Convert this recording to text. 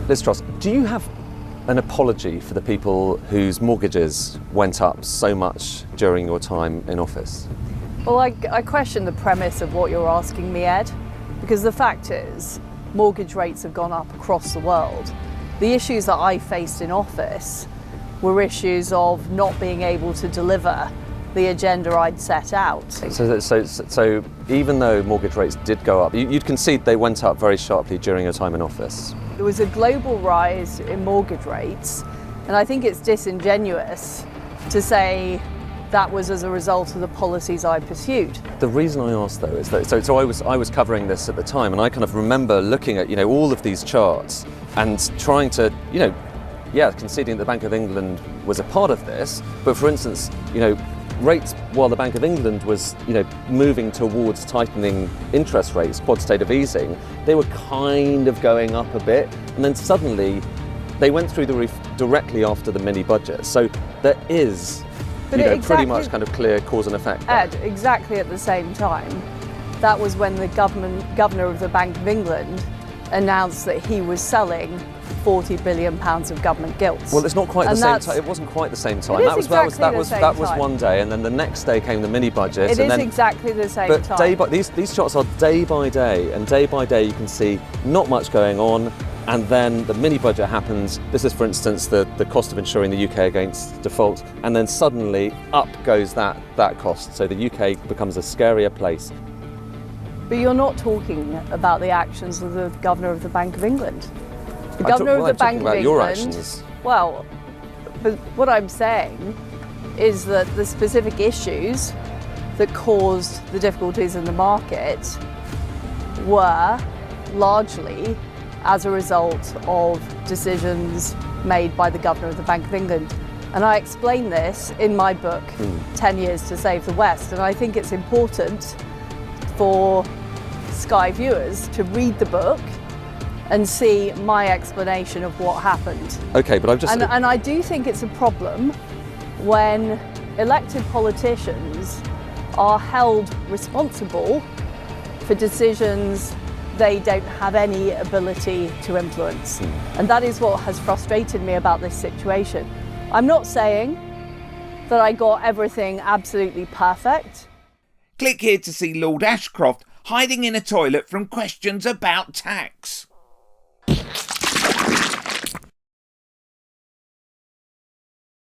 Liz Truss, do you have an apology for the people whose mortgages went up so much during your time in office? Well, I question the premise of what you're asking me, Ed, because the fact is, mortgage rates have gone up across the world. The issues that I faced in office were issues of not being able to deliver the agenda I'd set out. So even though mortgage rates did go up, you'd concede they went up very sharply during your time in office? There was a global rise in mortgage rates, and I think it's disingenuous to say that was as a result of the policies I pursued. The reason I asked though is that so I was covering this at the time, and I kind of remember looking at all of these charts and trying to conceding that the Bank of England was a part of this, but for instance rates, while the Bank of England was moving towards tightening interest rates, quantitative easing, they were kind of going up a bit, and then suddenly they went through the roof directly after the mini budget. So there is pretty much kind of clear cause and effect there. Ed, exactly at the same time, that was when the governor of the Bank of England announced that he was selling £40 billion of government gilts. Well, it's not quite the same time. It wasn't quite the same time. That was one day, and then the next day came the mini budget. It is exactly the same time. But these charts are day by day, and day by day you can see not much going on, and then the mini budget happens. This is, for instance, the cost of insuring the UK against default, and then suddenly up goes that cost. So the UK becomes a scarier place. But you're not talking about the actions of the governor of the Bank of England. The governor of the Bank of England. Your actions. Well, but what I'm saying is that the specific issues that caused the difficulties in the market were largely as a result of decisions made by the governor of the Bank of England. And I explain this in my book, 10 Years to Save the West. And I think it's important for Sky viewers to read the book and see my explanation of what happened. Okay, but I've just... And I do think it's a problem when elected politicians are held responsible for decisions they don't have any ability to influence. And that is what has frustrated me about this situation. I'm not saying that I got everything absolutely perfect. Click here to see Lord Ashcroft hiding in a toilet from questions about tax.